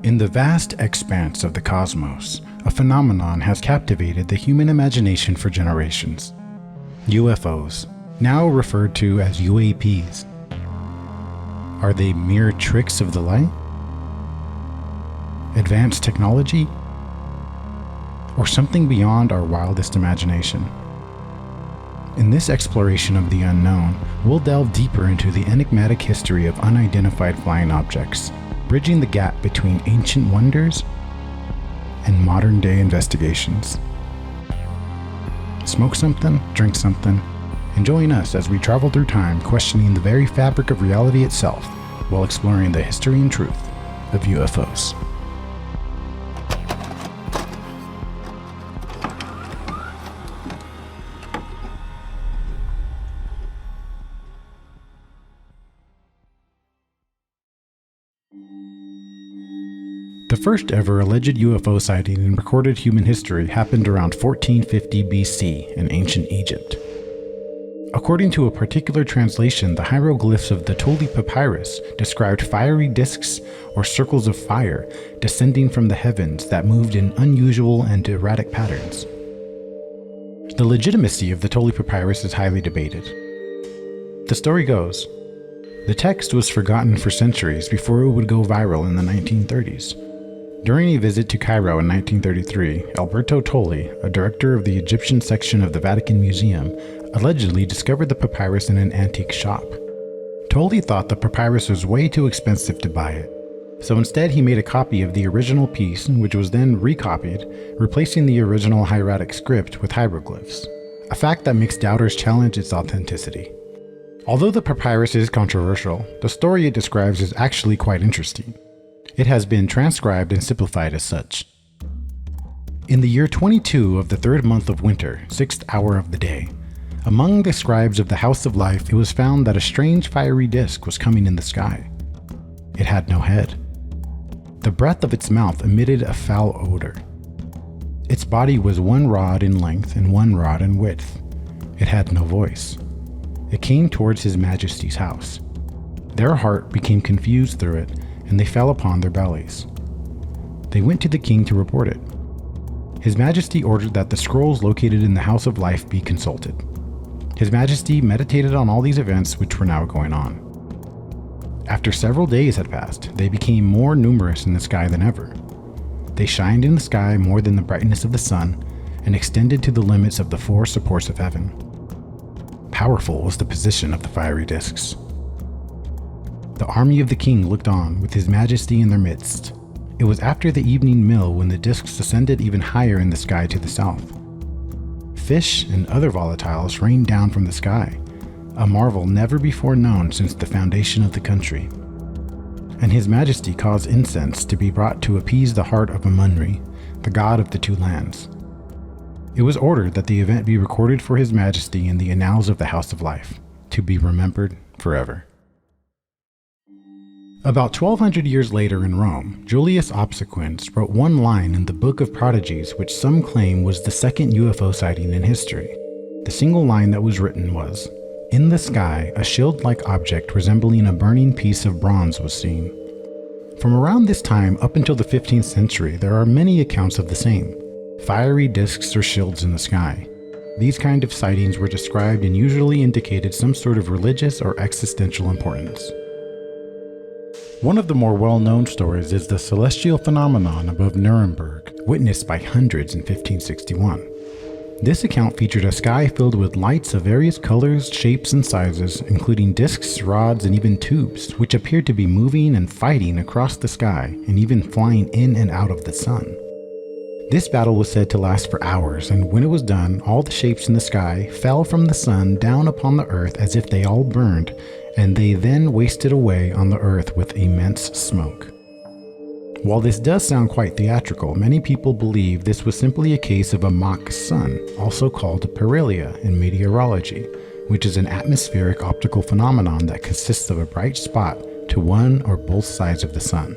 In the vast expanse of the cosmos, a phenomenon has captivated the human imagination for generations. UFOs, now referred to as UAPs. Are they mere tricks of the light? Advanced technology? Or something beyond our wildest imagination? In this exploration of the unknown, we'll delve deeper into the enigmatic history of unidentified flying objects, bridging the gap between ancient wonders and modern-day investigations. Smoke something, drink something, and join us as we travel through time, questioning the very fabric of reality itself, while exploring the history and truth of UFOs. The first ever alleged UFO sighting in recorded human history happened around 1450 BC in ancient Egypt. According to a particular translation, the hieroglyphs of the Tulli Papyrus described fiery discs or circles of fire descending from the heavens that moved in unusual and erratic patterns. The legitimacy of the Tulli Papyrus is highly debated. The story goes, the text was forgotten for centuries before it would go viral in the 1930s. During a visit to Cairo in 1933, Alberto Tulli, a director of the Egyptian section of the Vatican Museum, allegedly discovered the papyrus in an antique shop. Tulli thought the papyrus was way too expensive to buy it, so instead he made a copy of the original piece, which was then recopied, replacing the original hieratic script with hieroglyphs, a fact that makes doubters challenge its authenticity. Although the papyrus is controversial, the story it describes is actually quite interesting. It has been transcribed and simplified as such. In the year 22 of the third month of winter, 6th hour of the day, among the scribes of the House of Life, it was found that a strange fiery disk was coming in the sky. It had no head. The breath of its mouth emitted a foul odor. Its body was 1 rod in length and 1 rod in width. It had no voice. It came towards His Majesty's house. Their heart became confused through it, and they fell upon their bellies. They went to the king to report it. His Majesty ordered that the scrolls located in the House of Life be consulted. His Majesty meditated on all these events which were now going on. After several days had passed, they became more numerous in the sky than ever. They shined in the sky more than the brightness of the sun, and extended to the limits of the 4 supports of heaven. Powerful was the position of the fiery discs. The army of the king looked on, with His Majesty in their midst. It was after the evening meal when the discs ascended even higher in the sky to the south. Fish and other volatiles rained down from the sky, a marvel never before known since the foundation of the country. And His Majesty caused incense to be brought to appease the heart of Amunri, the god of the 2 lands. It was ordered that the event be recorded for His Majesty in the annals of the House of Life, to be remembered forever. About 1200 years later in Rome, Julius Obsequens wrote one line in the Book of Prodigies which some claim was the second UFO sighting in history. The single line that was written was, "In the sky, a shield-like object resembling a burning piece of bronze was seen." From around this time up until the 15th century, there are many accounts of the same. Fiery discs or shields in the sky. These kind of sightings were described and usually indicated some sort of religious or existential importance. One of the more well-known stories is the celestial phenomenon above Nuremberg, witnessed by hundreds in 1561. This account featured a sky filled with lights of various colors, shapes, and sizes, including discs, rods, and even tubes, which appeared to be moving and fighting across the sky, and even flying in and out of the sun. This battle was said to last for hours, and when it was done, all the shapes in the sky fell from the sun down upon the earth as if they all burned, and they then wasted away on the earth with immense smoke. While this does sound quite theatrical, many people believe this was simply a case of a mock sun, also called perihelia in meteorology, which is an atmospheric optical phenomenon that consists of a bright spot to one or both sides of the sun.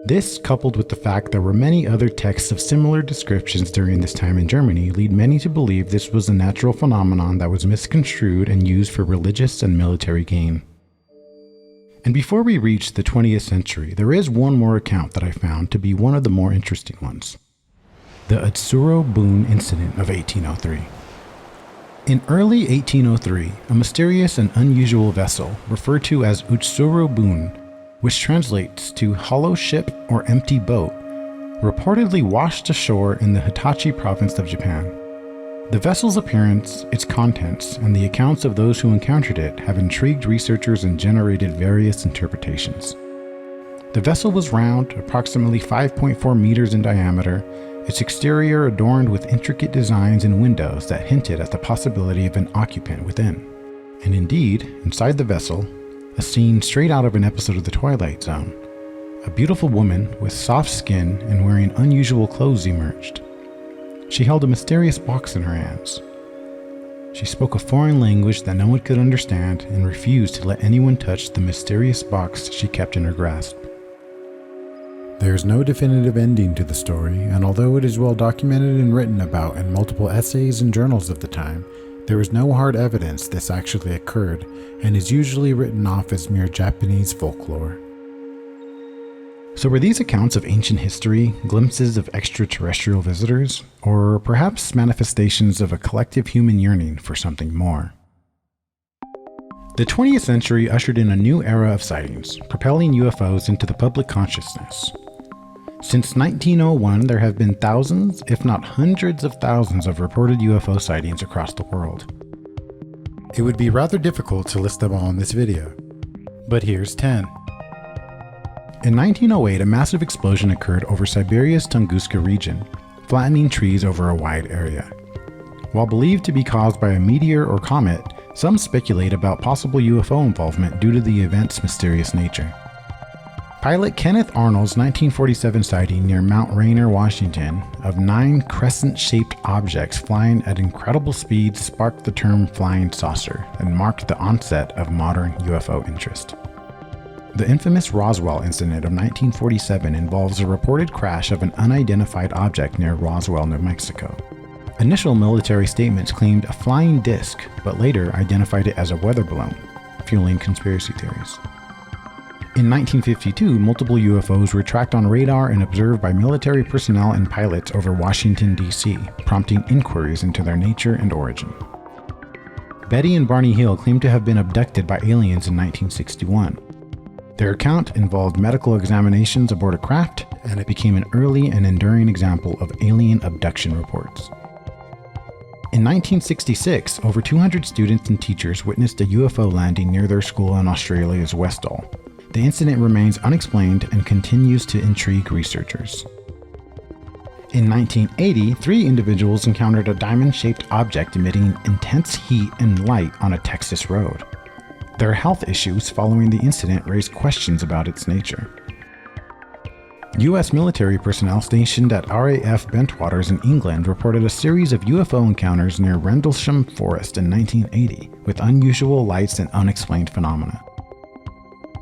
This, coupled with the fact there were many other texts of similar descriptions during this time in Germany, lead many to believe this was a natural phenomenon that was misconstrued and used for religious and military gain. And before we reach the 20th century, there is one more account that I found to be one of the more interesting ones. The Utsuro Bune incident of 1803. In early 1803, a mysterious and unusual vessel, referred to as Utsuro Bune, which translates to hollow ship or empty boat, reportedly washed ashore in the Hitachi Province of Japan. The vessel's appearance, its contents, and the accounts of those who encountered it have intrigued researchers and generated various interpretations. The vessel was round, approximately 5.4 meters in diameter, its exterior adorned with intricate designs and windows that hinted at the possibility of an occupant within. And indeed, inside the vessel, a scene straight out of an episode of The Twilight Zone, a beautiful woman with soft skin and wearing unusual clothes emerged. She held a mysterious box in her hands. She spoke a foreign language that no one could understand and refused to let anyone touch the mysterious box she kept in her grasp. There is no definitive ending to the story, and although it is well documented and written about in multiple essays and journals of the time, there is no hard evidence this actually occurred and is usually written off as mere Japanese folklore. So were these accounts of ancient history glimpses of extraterrestrial visitors, or perhaps manifestations of a collective human yearning for something more? The 20th century ushered in a new era of sightings, propelling UFOs into the public consciousness. Since 1901, there have been thousands, if not hundreds of thousands of reported UFO sightings across the world. It would be rather difficult to list them all in this video, but here's 10. In 1908, a massive explosion occurred over Siberia's Tunguska region, flattening trees over a wide area. While believed to be caused by a meteor or comet, some speculate about possible UFO involvement due to the event's mysterious nature. Pilot Kenneth Arnold's 1947 sighting near Mount Rainier, Washington, of 9 crescent-shaped objects flying at incredible speed sparked the term flying saucer and marked the onset of modern UFO interest. The infamous Roswell incident of 1947 involves a reported crash of an unidentified object near Roswell, New Mexico. Initial military statements claimed a flying disc, but later identified it as a weather balloon, fueling conspiracy theories. In 1952, multiple UFOs were tracked on radar and observed by military personnel and pilots over Washington, D.C., prompting inquiries into their nature and origin. Betty and Barney Hill claimed to have been abducted by aliens in 1961. Their account involved medical examinations aboard a craft, and it became an early and enduring example of alien abduction reports. In 1966, over 200 students and teachers witnessed a UFO landing near their school in Australia's Westall. The incident remains unexplained and continues to intrigue researchers. In 1980, 3 individuals encountered a diamond-shaped object emitting intense heat and light on a Texas road. Their health issues following the incident raised questions about its nature. U.S. military personnel stationed at RAF Bentwaters in England reported a series of UFO encounters near Rendlesham Forest in 1980 with unusual lights and unexplained phenomena.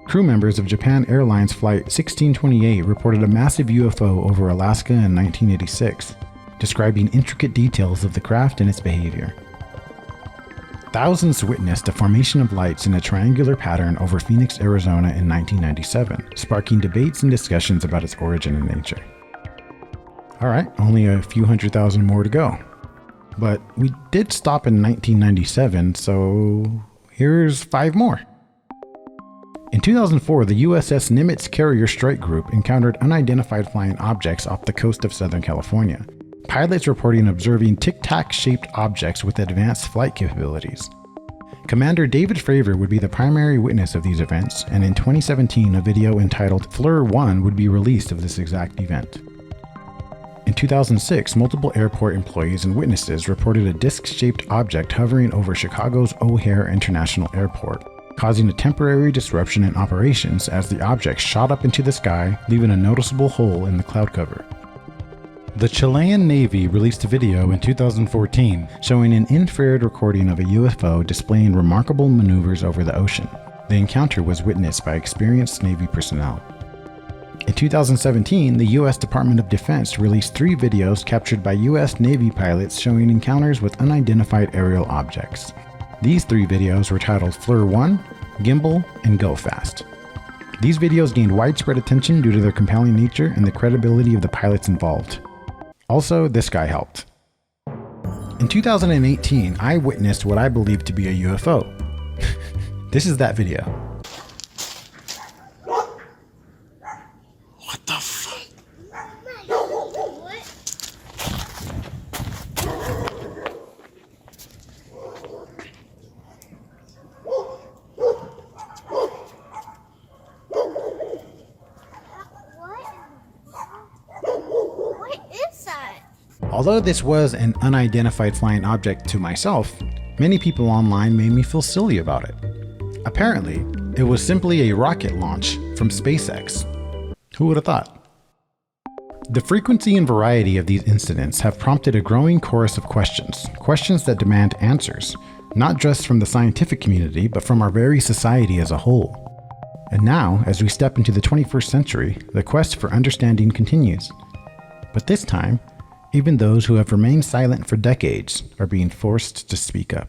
Crew members of Japan Airlines Flight 1628 reported a massive UFO over Alaska in 1986, describing intricate details of the craft and its behavior. Thousands witnessed a formation of lights in a triangular pattern over Phoenix, Arizona in 1997, sparking debates and discussions about its origin and nature. Alright, only a few 100,000 more to go. But we did stop in 1997, so here's 5 more. In 2004, the USS Nimitz Carrier Strike Group encountered unidentified flying objects off the coast of Southern California. Pilots reporting observing tic-tac-shaped objects with advanced flight capabilities. Commander David Fravor would be the primary witness of these events, and in 2017 a video entitled Fleur 1 would be released of this exact event. In 2006, multiple airport employees and witnesses reported a disc-shaped object hovering over Chicago's O'Hare International Airport, causing a temporary disruption in operations as the object shot up into the sky, leaving a noticeable hole in the cloud cover. The Chilean Navy released a video in 2014 showing an infrared recording of a UFO displaying remarkable maneuvers over the ocean. The encounter was witnessed by experienced Navy personnel. In 2017, the U.S. Department of Defense released 3 videos captured by U.S. Navy pilots showing encounters with unidentified aerial objects. These 3 videos were titled Fleur 1, Gimbal, and Go Fast. These videos gained widespread attention due to their compelling nature and the credibility of the pilots involved. Also, this guy helped. In 2018, I witnessed what I believed to be a UFO. This is that video. What the fuck? Although this was an unidentified flying object to myself, many people online made me feel silly about it. Apparently, it was simply a rocket launch from SpaceX. Who would have thought? The frequency and variety of these incidents have prompted a growing chorus of questions that demand answers, not just from the scientific community, but from our very society as a whole. And now, as we step into the 21st century, the quest for understanding continues. But this time, even those who have remained silent for decades are being forced to speak up.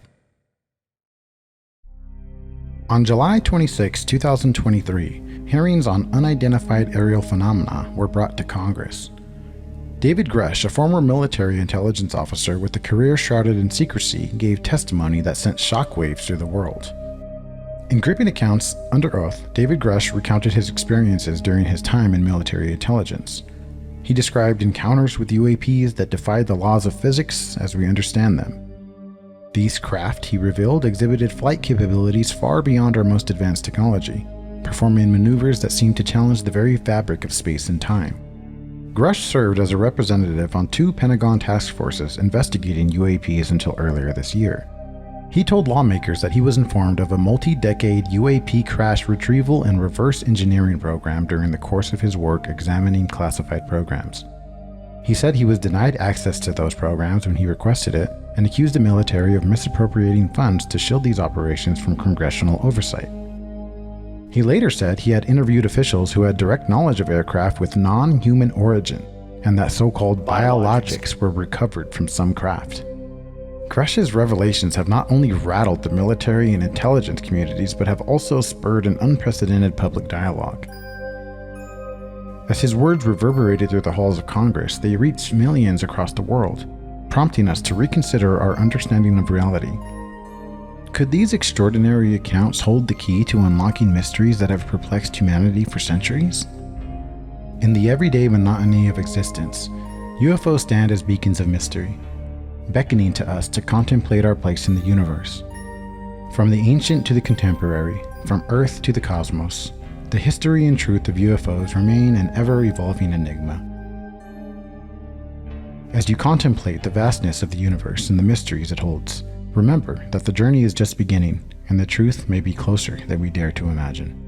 On July 26, 2023, hearings on unidentified aerial phenomena were brought to Congress. David Grush, a former military intelligence officer with a career shrouded in secrecy, gave testimony that sent shockwaves through the world. In gripping accounts under oath, David Grush recounted his experiences during his time in military intelligence. He described encounters with UAPs that defied the laws of physics as we understand them. These craft, he revealed, exhibited flight capabilities far beyond our most advanced technology, performing maneuvers that seemed to challenge the very fabric of space and time. Grush served as a representative on 2 Pentagon task forces investigating UAPs until earlier this year. He told lawmakers that he was informed of a multi-decade UAP crash retrieval and reverse engineering program during the course of his work examining classified programs. He said he was denied access to those programs when he requested it, and accused the military of misappropriating funds to shield these operations from congressional oversight. He later said he had interviewed officials who had direct knowledge of aircraft with non-human origin, and that so-called biologics were recovered from some craft. Grush's revelations have not only rattled the military and intelligence communities, but have also spurred an unprecedented public dialogue. As his words reverberated through the halls of Congress, they reached millions across the world, prompting us to reconsider our understanding of reality. Could these extraordinary accounts hold the key to unlocking mysteries that have perplexed humanity for centuries? In the everyday monotony of existence, UFOs stand as beacons of mystery, beckoning to us to contemplate our place in the universe. From the ancient to the contemporary, from Earth to the cosmos, the history and truth of UFOs remain an ever-evolving enigma. As you contemplate the vastness of the universe and the mysteries it holds, remember that the journey is just beginning, and the truth may be closer than we dare to imagine.